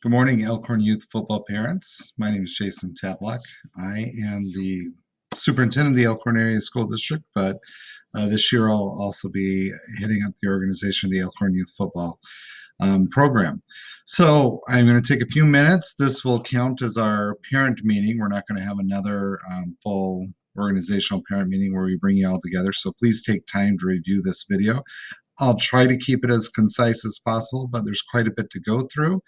Good morning, Elkhorn Youth Football parents. My name is Jason Tatlock. I am the superintendent of the Elkhorn Area School District, but this year I'll also be heading up the organization of the Elkhorn Youth Football program. So I'm going to take a few minutes. This will count as our parent meeting. We're not going to have another full organizational parent meeting where we bring you all together. So please take time to review this video. I'll try to keep it as concise as possible, but there's quite a bit to go through.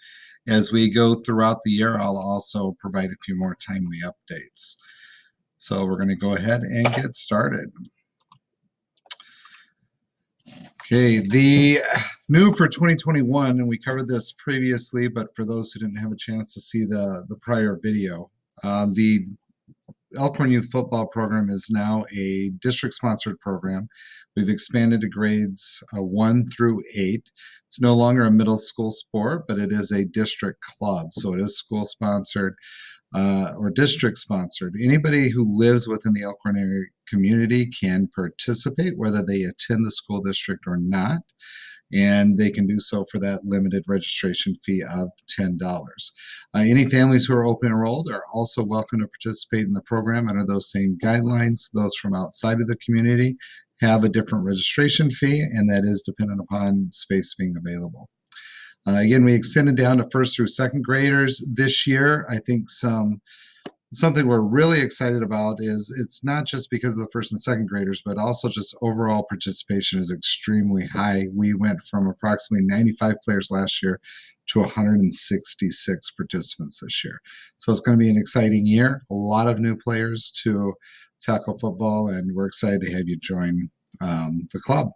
As we go throughout the year, I'll also provide a few more timely updates. So we're going to go ahead and get started. Okay, the new for 2021, and we covered this previously, but for those who didn't have a chance to see the prior video, the Elkhorn Youth Football program is now a district-sponsored program. We've expanded to grades 1 through 8. It's no longer a middle school sport, but it is a district club, so it is school-sponsored or district-sponsored. Anybody who lives within the Elkhorn area community can participate, whether they attend the school district or not, and they can do so for that limited registration fee of $10. Any families who are open enrolled are also welcome to participate in the program under those same guidelines. Those from outside of the community have a different registration fee, and that is dependent upon space being available. Again, we extended down to first through second graders this year. I think something we're really excited about is it's not just because of the first and second graders, but also just overall participation is extremely high. We went from approximately 95 players last year to 166 participants this year. So it's going to be an exciting year, a lot of new players to tackle football, and we're excited to have you join the club.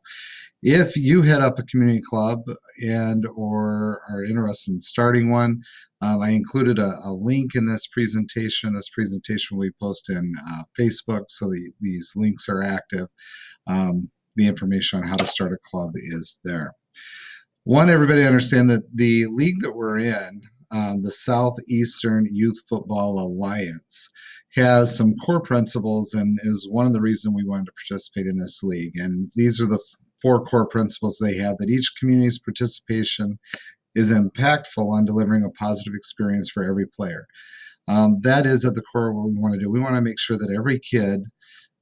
If you head up a community club and or are interested in starting one, I included a link in this presentation. This presentation will be posted in Facebook, so these links are active. The information on how to start a club is there. Want everybody to understand that the league that we're in, the Southeastern Youth Football Alliance, has some core principles and is one of the reasons we wanted to participate in this league. And these are the 4 core principles they have: that each community's participation is impactful on delivering a positive experience for every player. That is at the core of what we want to do. We want to make sure that every kid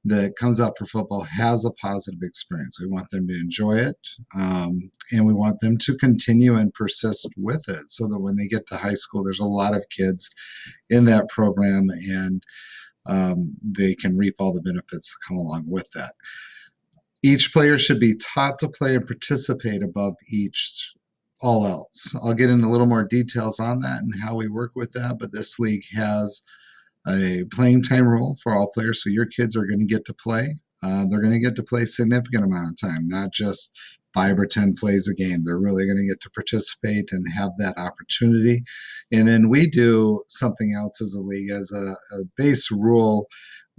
that comes out for football has a positive experience. We want them to enjoy it, and we want them to continue and persist with it so that when they get to high school, there's a lot of kids in that program, and they can reap all the benefits that come along with that. Each player should be taught to play and participate above all else. I'll get into a little more details on that and how we work with that, but this league has a playing time rule for all players, so your kids are going to get to play. They're going to get to play a significant amount of time, not just 5 or 10 plays a game. They're really going to get to participate and have that opportunity. And then we do something else as a league. As a base rule,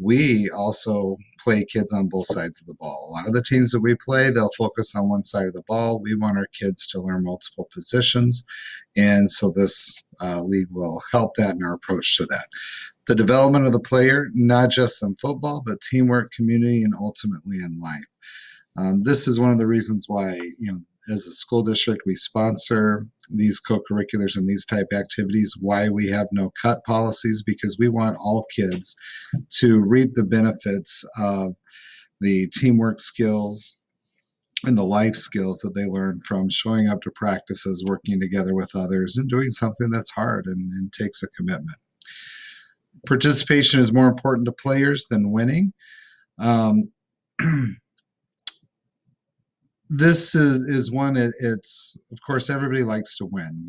we also play kids on both sides of the ball. A lot of the teams that we play, they'll focus on one side of the ball. We want our kids to learn multiple positions, and so this league will help that in our approach to that. The development of the player, not just in football, but teamwork, community, and ultimately in life. This is one of the reasons why, as a school district, we sponsor these co-curriculars and these type activities, why we have no cut policies, because we want all kids to reap the benefits of the teamwork skills and the life skills that they learn from showing up to practices, working together with others, and doing something that's hard and takes a commitment. Participation is more important to players than winning. This is one, it's, of course, everybody likes to win.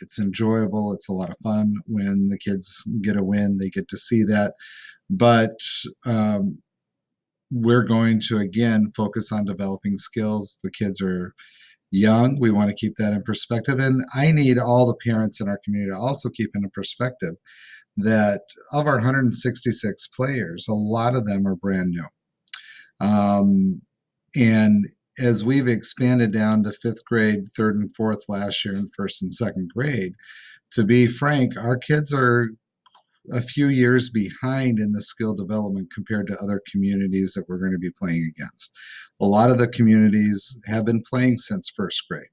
It's enjoyable. It's a lot of fun when the kids get a win. They get to see that. But we're going to, again, focus on developing skills. The kids are young. We want to keep that in perspective. And I need all the parents in our community to also keep in perspective that of our 166 players, a lot of them are brand new. And as we've expanded down to 5th grade, 3rd and 4th last year, and 1st and 2nd grade, to be frank, our kids are a few years behind in the skill development compared to other communities that we're going to be playing against. A lot of the communities have been playing since 1st grade.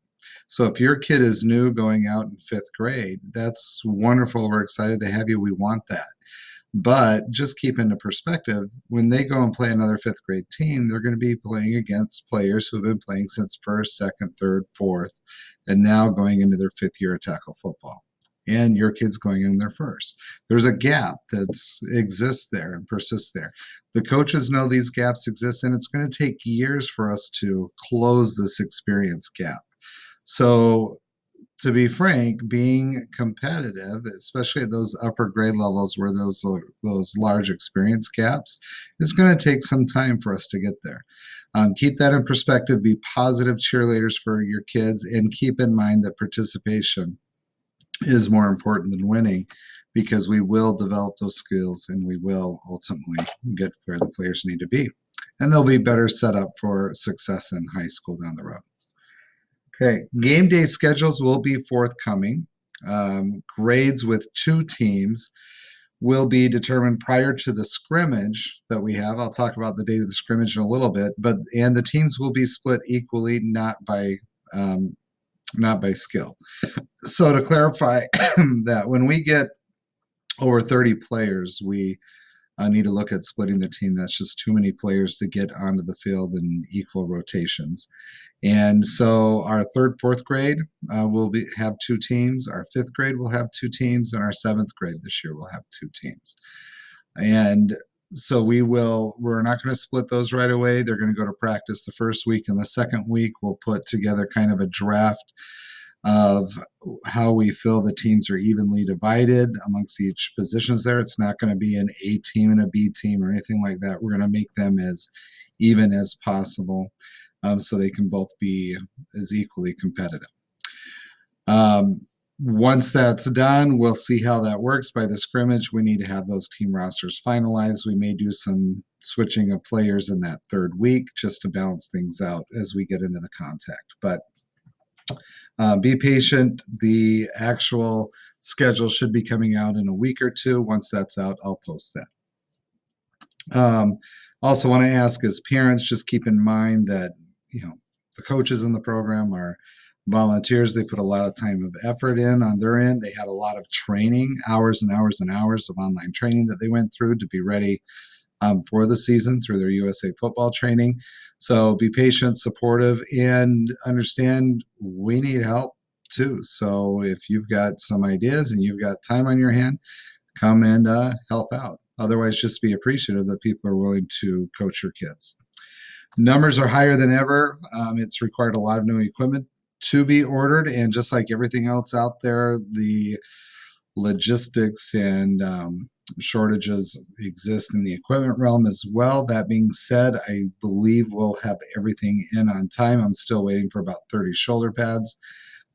So if your kid is new going out in fifth grade, that's wonderful. We're excited to have you. We want that. But just keep into perspective, when they go and play another fifth grade team, they're going to be playing against players who have been playing since first, second, third, fourth, and now going into their fifth year of tackle football. And your kid's going in their first. There's a gap that exists there and persists there. The coaches know these gaps exist, and it's going to take years for us to close this experience gap. So to be frank, being competitive, especially at those upper grade levels where those large experience gaps, it's going to take some time for us to get there. Keep that in perspective. Be positive cheerleaders for your kids, and keep in mind that participation is more important than winning, because we will develop those skills and we will ultimately get where the players need to be. And they'll be better set up for success in high school down the road. Okay, game day schedules will be forthcoming. Grades with 2 teams will be determined prior to the scrimmage that we have. I'll talk about the date of the scrimmage in a little bit, and the teams will be split equally, not by skill. So to clarify that when we get over 30 players, we need to look at splitting the team. That's just too many players to get onto the field in equal rotations. And so our third, fourth grade will have 2 teams. Our fifth grade will have 2 teams, and our seventh grade this year will have 2 teams. And so we're not going to split those right away. They're going to go to practice the first week, and the second week we'll put together kind of a draft of how we feel the teams are evenly divided amongst each positions there. It's not going to be an A team and a B team or anything like that. We're going to make them as even as possible, so they can both be as equally competitive. Once that's done, we'll see how that works. By the scrimmage, we need to have those team rosters finalized. We may do some switching of players in that third week just to balance things out as we get into the contact. But be patient. The actual schedule should be coming out in a week or 2. Once that's out, I'll post that. Also want to ask, as parents, just keep in mind that the coaches in the program are volunteers. They put a lot of time and effort in on their end. They had a lot of training, hours and hours and hours of online training that they went through to be ready for the season through their USA football training. So be patient, supportive, and understand we need help too. So if you've got some ideas and you've got time on your hand, come and help out. Otherwise, just be appreciative that people are willing to coach your kids. Numbers are higher than ever. It's required a lot of new equipment to be ordered, and just like everything else out there, the logistics and shortages exist in the equipment realm as well. That being said, I believe we'll have everything in on time. I'm still waiting for about 30 shoulder pads,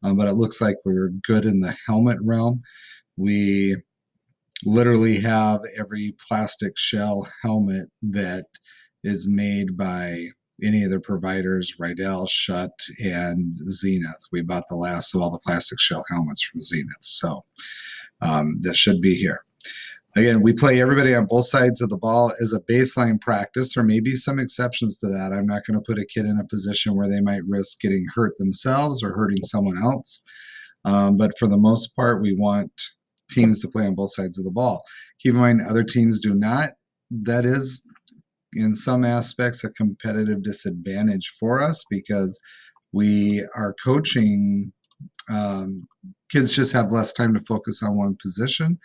but it looks like we're good in the helmet realm. We literally have every plastic shell helmet that is made by any of the providers, Rydell, Schutt, and Zenith. We bought the last of all the plastic shell helmets from Zenith. So that should be here. Again, we play everybody on both sides of the ball as a baseline practice. There may be some exceptions to that. I'm not going to put a kid in a position where they might risk getting hurt themselves or hurting someone else. But for the most part, we want teams to play on both sides of the ball. Keep in mind, other teams do not. That is, in some aspects, a competitive disadvantage for us because we are coaching. Kids just have less time to focus on one position.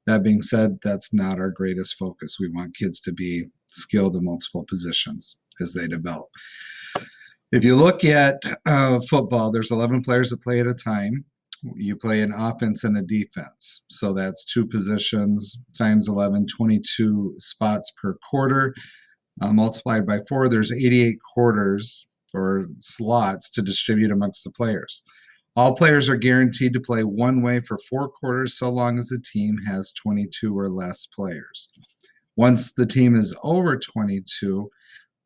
That being said, that's not our greatest focus. We want kids to be skilled in multiple positions as they develop. If you look at football, there's 11 players that play at a time. You play an offense and a defense. So that's 2 positions times 11, 22 spots per quarter. Multiplied by 4, there's 88 quarters or slots to distribute amongst the players. All players are guaranteed to play one way for 4 quarters so long as the team has 22 or less players. Once the team is over 22,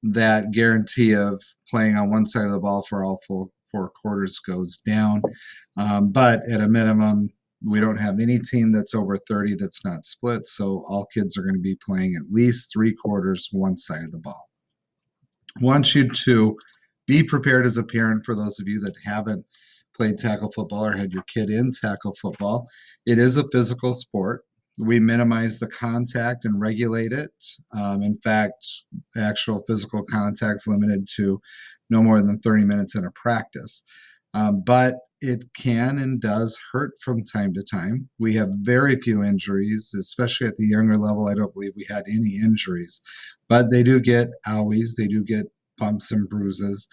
that guarantee of playing on one side of the ball for all 4 quarters goes down. But at a minimum, we don't have any team that's over 30 that's not split, so all kids are going to be playing at least 3 quarters one side of the ball. I want you to be prepared as a parent, for those of you that haven't played tackle football or had your kid in tackle football, it is a physical sport. We minimize the contact and regulate it. In fact, actual physical contact's limited to no more than 30 minutes in a practice. But it can and does hurt from time to time. We have very few injuries, especially at the younger level. I don't believe we had any injuries, but they do get owies, they do get bumps and bruises.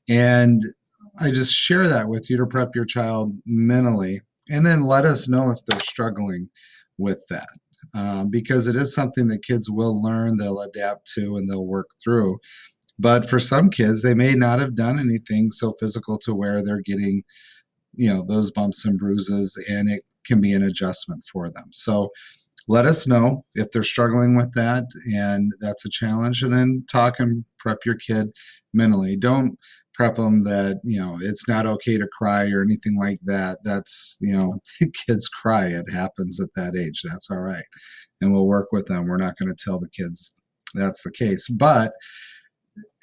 And I just share that with you to prep your child mentally, and then let us know if they're struggling with that. Because it is something that kids will learn, they'll adapt to, and they'll work through. But for some kids, they may not have done anything so physical to where they're getting, those bumps and bruises, and it can be an adjustment for them. So let us know if they're struggling with that and that's a challenge, and then talk and prep your kid mentally. Don't prep them that, it's not okay to cry or anything like that. That's, kids cry. It happens at that age. That's all right. And we'll work with them. We're not going to tell the kids that's the case, but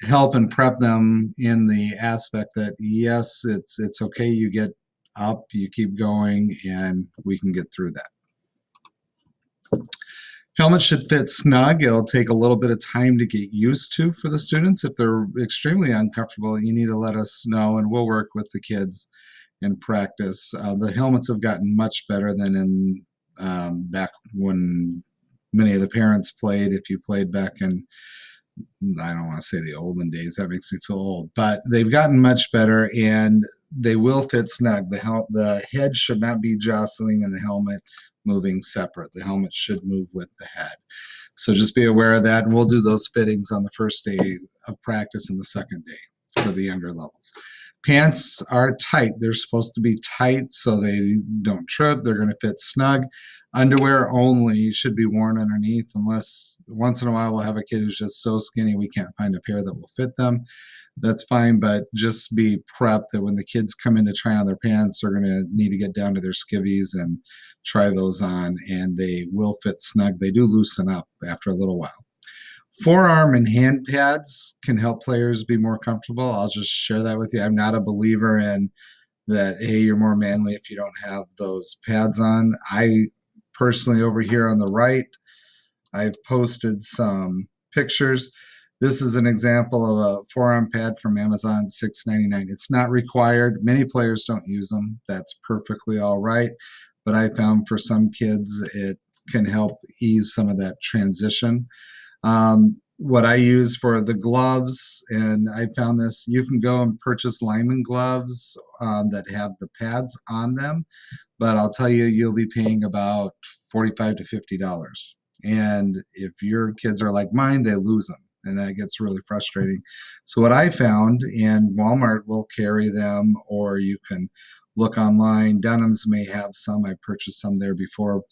help and prep them in the aspect that, yes, it's okay. You get up, you keep going, and we can get through that. Helmets should fit snug. It'll take a little bit of time to get used to for the students. If they're extremely uncomfortable, you need to let us know, and we'll work with the kids in practice. The helmets have gotten much better than in back when many of the parents played. If you played back in, I don't want to say the olden days, that makes me feel old, but they've gotten much better, and they will fit snug. The head should not be jostling and the helmet moving separate. The helmet should move with the head. So just be aware of that, and we'll do those fittings on the first day of practice and the second day for the younger levels. Pants are tight. They're supposed to be tight so they don't trip. They're going to fit snug. Underwear only should be worn underneath, unless once in a while we'll have a kid who's just so skinny we can't find a pair that will fit them. That's fine, but just be prepped that when the kids come in to try on their pants, they're going to need to get down to their skivvies and try those on, and they will fit snug. They do loosen up after a little while. Forearm and hand pads can help players be more comfortable. I'll just share that with you. I'm not a believer in that, hey, you're more manly if you don't have those pads on. I personally, over here on the right, I've posted some pictures. This is an example of a forearm pad from Amazon, $6.99. It's not required. Many players don't use them. That's perfectly all right. But I found for some kids, it can help ease some of that transition. What I use for the gloves, and I found this, you can go and purchase lineman gloves that have the pads on them, but I'll tell you, you'll be paying about $45 to $50. And if your kids are like mine, they lose them, and that gets really frustrating. So what I found, and Walmart will carry them, or you can look online. Dunham's may have some. I purchased some there before.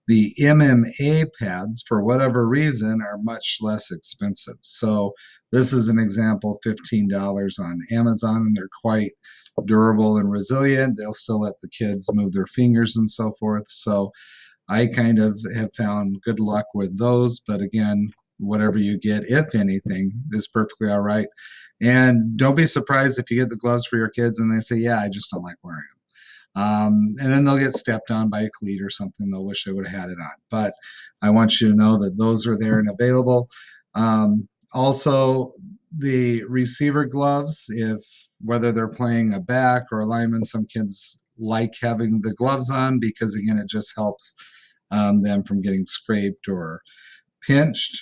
The MMA pads, for whatever reason, are much less expensive. So this is an example, $15 on Amazon, and they're quite durable and resilient. They'll still let the kids move their fingers and so forth. So I kind of have found good luck with those. But again, whatever you get, if anything, is perfectly all right. And don't be surprised if you get the gloves for your kids and they say, yeah, I just don't like wearing them. And then they'll get stepped on by a cleat or something. They'll wish they would have had it on. But I want you to know that those are there and available. Also, the receiver gloves, whether they're playing a back or a lineman, some kids like having the gloves on because, again, it just helps them from getting scraped or pinched.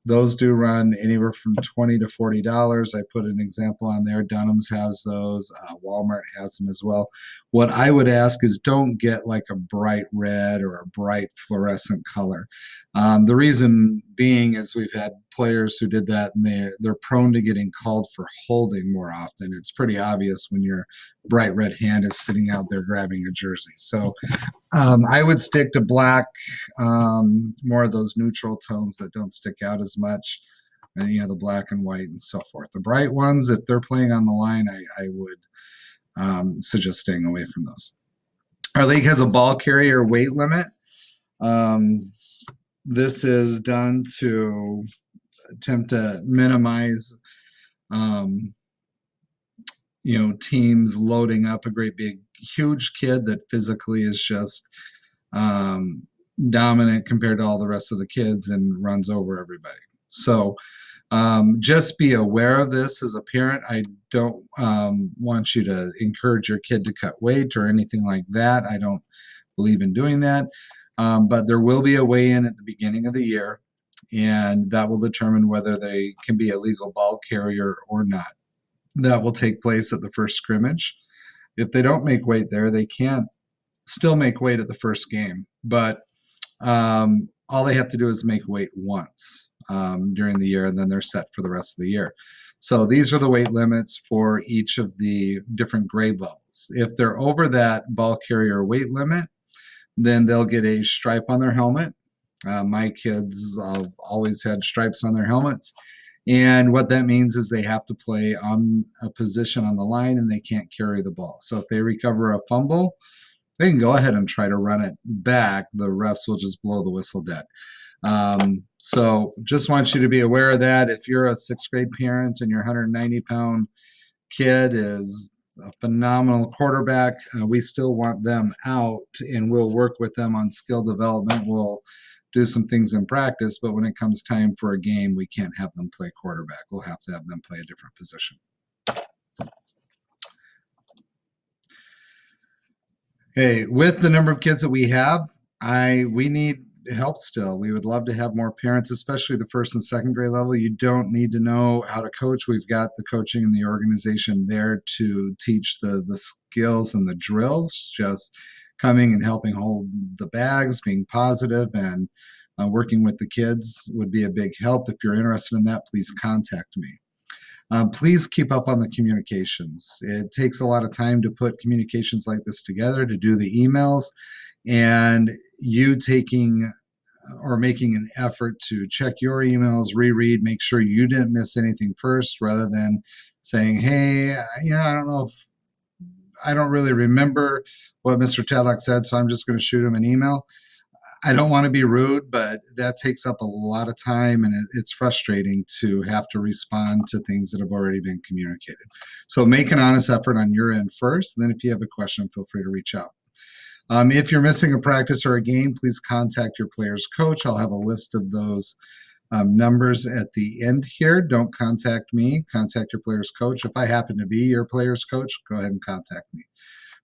Those do run anywhere from $20 to $40. I put an example on there. Dunham's has those. Walmart has them as well. What I would ask is don't get like a bright red or a bright fluorescent color. The reason being is we've had players who did that, and they're prone to getting called for holding more often. It's pretty obvious when your bright red hand is sitting out there grabbing a jersey. So I would stick to black, more of those neutral tones that don't stick out as much, and the black and white and so forth. The bright ones, if they're playing on the line, I would suggest staying away from those. Our league has a ball carrier weight limit. This is done to attempt to minimize teams loading up a great big huge kid that physically is just dominant compared to all the rest of the kids and runs over everybody. So just be aware of this as a parent. I don't want you to encourage your kid to cut weight or anything like that. I don't believe in doing that. But there will be a weigh-in at the beginning of the year, and that will determine whether they can be a legal ball carrier or not. That will take place at the first scrimmage. If they don't make weight there, they can still make weight at the first game. But all they have to do is make weight once during the year, and then they're set for the rest of the year. So these are the weight limits for each of the different grade levels. If they're over that ball carrier weight limit, then they'll get a stripe on their helmet. My kids have always had stripes on their helmets. And what that means is they have to play on a position on the line and they can't carry the ball. So if they recover a fumble, they can go ahead and try to run it back. The refs will just blow the whistle dead. So just want you to be aware of that. If you're a sixth grade parent and your 190-pound kid is a phenomenal quarterback, we still want them out, and we'll work with them on skill development. We'll do some things in practice, but when it comes time for a game, we can't have them play quarterback. We'll have to have them play a different position. Hey, with the number of kids that we have, we need help still. We would love to have more parents, especially the first and second grade level. You don't need to know how to coach. We've got the coaching and the organization there to teach the skills and the drills. Just coming and helping hold the bags, being positive, and working with the kids would be a big help. If you're interested in that, please contact me. Please keep up on the communications. It takes a lot of time to put communications like this together, to do the emails, and you taking or making an effort to check your emails, reread, make sure you didn't miss anything first, rather than saying, hey, I don't know if I don't really remember what Mr. Tadlock said, so I'm just going to shoot him an email. I don't want to be rude, but that takes up a lot of time, and it's frustrating to have to respond to things that have already been communicated. So make an honest effort on your end first, and then if you have a question, feel free to reach out. If you're missing a practice or a game, please contact your player's coach. I'll have a list of those numbers at the end here. Don't contact me. Contact your player's coach. If I happen to be your player's coach, go ahead and contact me.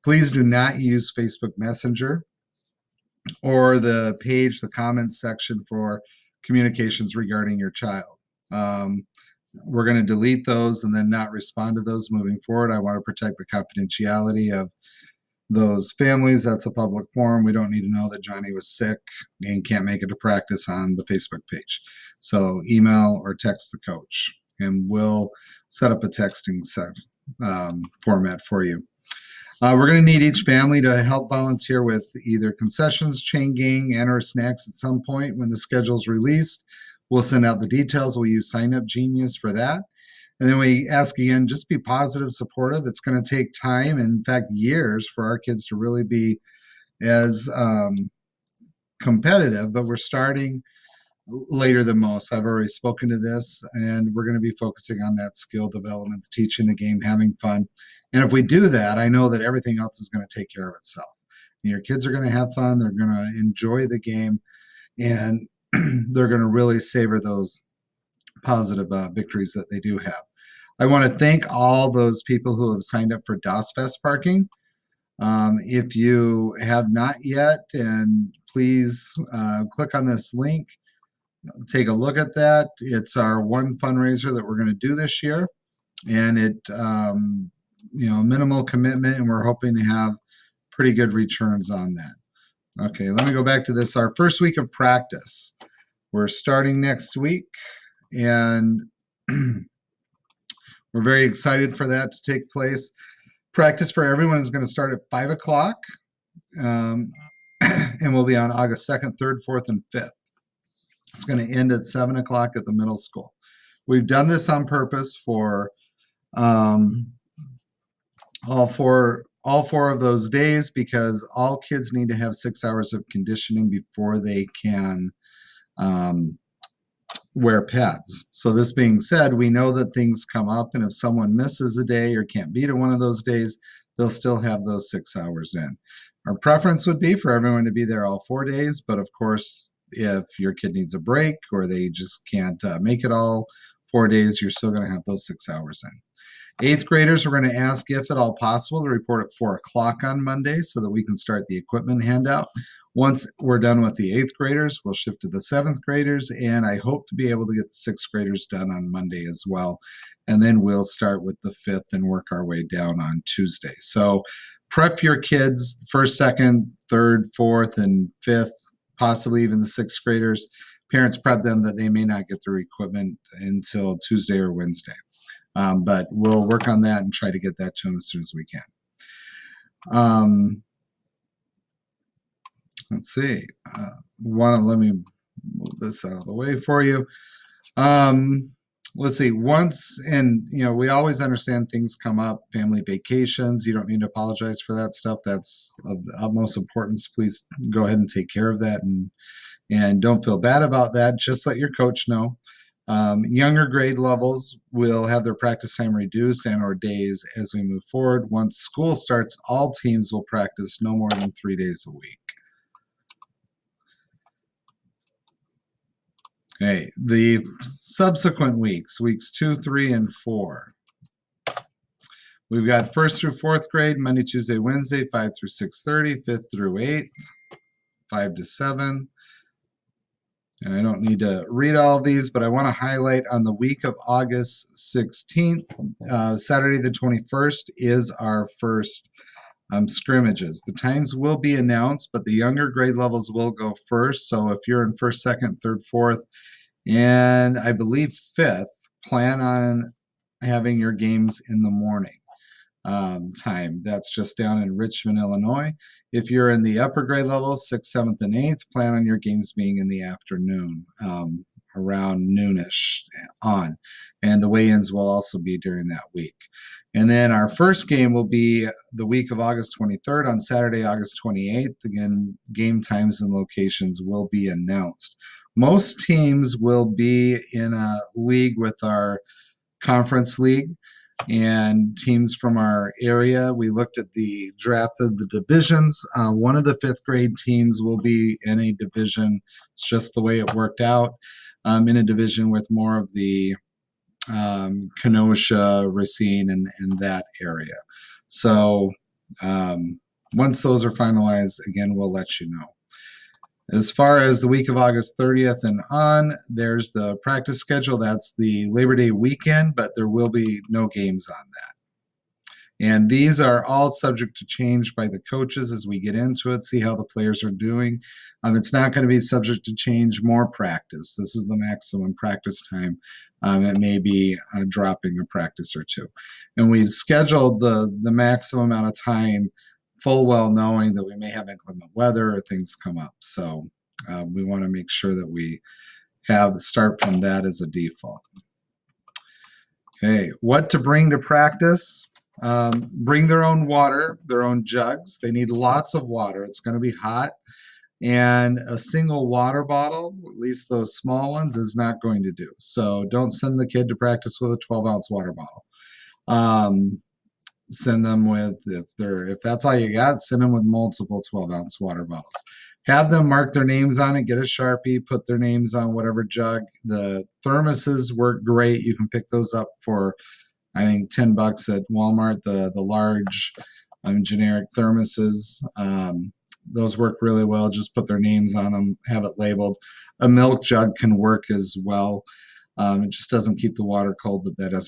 Please do not use Facebook Messenger or the page, the comments section for communications regarding your child. We're going to delete those and then not respond to those moving forward. I want to protect the confidentiality of those families. That's a public forum. We don't need to know that Johnny was sick and can't make it to practice on the Facebook page. So email or text the coach, and we'll set up a texting format for you. We're going to need each family to help volunteer with either concessions, chain gang, and/or snacks at some point. When the schedule is released, we'll send out the details. We'll use Sign Up Genius for that. And then we ask again, just be positive, supportive. It's going to take time, and in fact, years for our kids to really be as competitive, but we're starting later than most. I've already spoken to this, and we're going to be focusing on that skill development, teaching the game, having fun. And if we do that, I know that everything else is going to take care of itself. Your kids are going to have fun. They're going to enjoy the game, and they're going to really savor those positive victories that they do have. I want to thank all those people who have signed up for DOS Fest parking. If you have not yet, and please click on this link, take a look at that. It's our one fundraiser that we're going to do this year, and it minimal commitment, and we're hoping to have pretty good returns on that. Okay, let me go back to this. Our first week of practice. We're starting next week, and we're very excited for that to take place. Practice for everyone is going to start at 5 o'clock, and we'll be on August 2nd, 3rd, 4th, and 5th. It's going to end at 7 o'clock at the middle school. We've done this on purpose for all four of those days, because all kids need to have 6 hours of conditioning before they can wear pads. So this being said, we know that things come up, and if someone misses a day or can't be to one of those days, they'll still have those 6 hours in. Our preference would be for everyone to be there all 4 days, but of course, if your kid needs a break or they just can't make it all 4 days, you're still going to have those 6 hours in. Eighth graders, we're going to ask if at all possible to report at 4 o'clock on Monday so that we can start the equipment handout. Once we're done with the eighth graders, we'll shift to the seventh graders, and I hope to be able to get the sixth graders done on Monday as well. And then we'll start with the fifth and work our way down on Tuesday. So prep your kids, first, second, third, fourth, and fifth, possibly even the sixth graders. Parents prep them that they may not get their equipment until Tuesday or Wednesday. But we'll work on that and try to get that to them as soon as we can. Let's see. Let me move this out of the way for you. Let's see. Once, and we always understand things come up, family vacations. You don't need to apologize for that stuff. That's of the utmost importance. Please go ahead and take care of that, and don't feel bad about that. Just let your coach know. Younger grade levels will have their practice time reduced and or days as we move forward. Once school starts, all teams will practice no more than 3 days a week. Okay, the subsequent weeks, weeks 2, 3, and 4. We've got 1st through 4th grade, Monday, Tuesday, Wednesday, 5 through 6:30, 5th through 8th, 5 to 7. And I don't need to read all of these, but I want to highlight on the week of August 16th, Saturday the 21st is our first scrimmages. The times will be announced, but the younger grade levels will go first. So if you're in first, second, third, fourth, and I believe fifth, plan on having your games in the morning time. That's just down in Richmond, Illinois. If you're in the upper grade levels, 6th, 7th, and 8th, plan on your games being in the afternoon, around noonish on. And the weigh-ins will also be during that week. And then our first game will be the week of August 23rd on Saturday, August 28th. Again, game times and locations will be announced. Most teams will be in a league with our conference league, and teams from our area. We looked at the draft of the divisions. One of the 5th grade teams will be in a division. It's just the way it worked out, in a division with more of the Kenosha, Racine, and that area. So once those are finalized, again, we'll let you know. As far as the week of August 30th and on, there's the practice schedule. That's the Labor Day weekend, but there will be no games on that. And these are all subject to change by the coaches as we get into it, see how the players are doing. It's not going to be subject to change more practice. This is the maximum practice time. It may be dropping a practice or two. And we've scheduled the maximum amount of time full well knowing that we may have inclement weather or things come up. So we want to make sure that we start from that as a default. Okay, what to bring to practice? Bring their own water, their own jugs. They need lots of water. It's going to be hot. And a single water bottle, at least those small ones, is not going to do. So don't send the kid to practice with a 12-ounce water bottle. Send them with, if that's all you got, send them with multiple 12-ounce water bottles. Have them mark their names on it, get a Sharpie, put their names on whatever jug. The thermoses work great. You can pick those up for, I think, $10 at Walmart, the large generic thermoses. Those work really well. Just put their names on them, have it labeled. A milk jug can work as well. It just doesn't keep the water cold, but they don't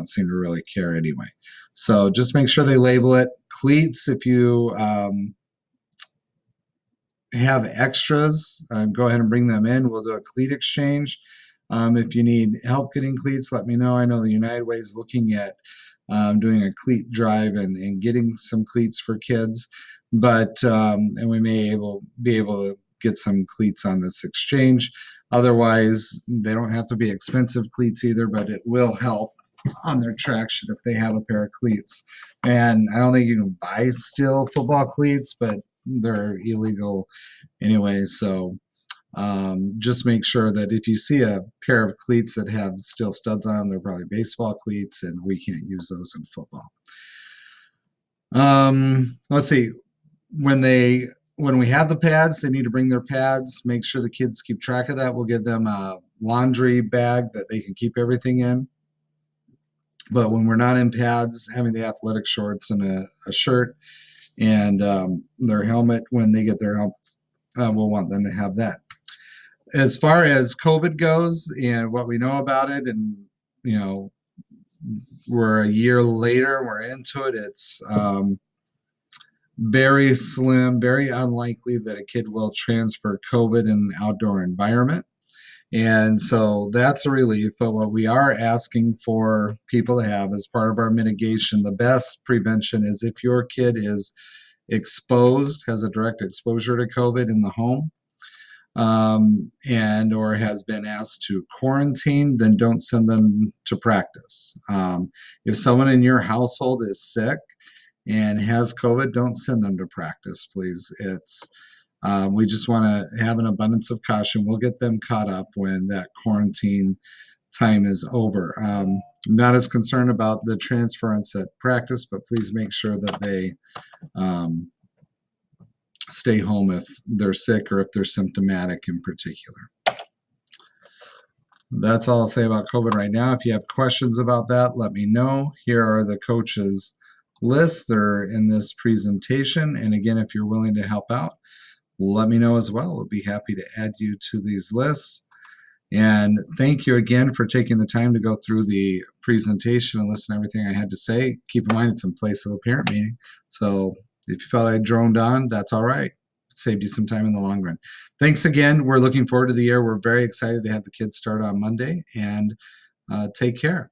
seem to really care anyway. So just make sure they label it. Cleats, if you have extras, go ahead and bring them in. We'll do a cleat exchange. If you need help getting cleats, let me know. I know the United Way is looking at doing a cleat drive and getting some cleats for kids, but and we may be able to get some cleats on this exchange. Otherwise, they don't have to be expensive cleats either, but it will help on their traction if they have a pair of cleats. And I don't think you can buy still football cleats, but they're illegal anyway. So Just make sure that if you see a pair of cleats that have steel studs on them, they're probably baseball cleats, and we can't use those in football. Let's see. When we have the pads, they need to bring their pads. Make sure the kids keep track of that. We'll give them a laundry bag that they can keep everything in. But when we're not in pads, having the athletic shorts and a shirt and their helmet when they get their helmets, we'll want them to have that. As far as COVID goes and what we know about it, and we're a year later, we're into it. It's very slim, very unlikely that a kid will transfer COVID in an outdoor environment. And so that's a relief. But what we are asking for people to have as part of our mitigation, the best prevention is if your kid is exposed, has a direct exposure to COVID in the home, and or has been asked to quarantine, then don't send them to practice. If someone in your household is sick and has COVID, don't send them to practice, please. We just want to have an abundance of caution. We'll get them caught up when that quarantine time is over. I'm not as concerned about the transference at practice, but please make sure that they stay home if they're sick or if they're symptomatic in particular. That's all I'll say about COVID right now. If you have questions about that, let me know. Here are the coaches' lists. They're in this presentation. And again, if you're willing to help out, let me know as well. We'll be happy to add you to these lists. And thank you again for taking the time to go through the presentation and listen to everything I had to say. Keep in mind, it's in place of a parent meeting. So if you felt I droned on, that's all right. It saved you some time in the long run. Thanks again. We're looking forward to the year. We're very excited to have the kids start on Monday, and take care.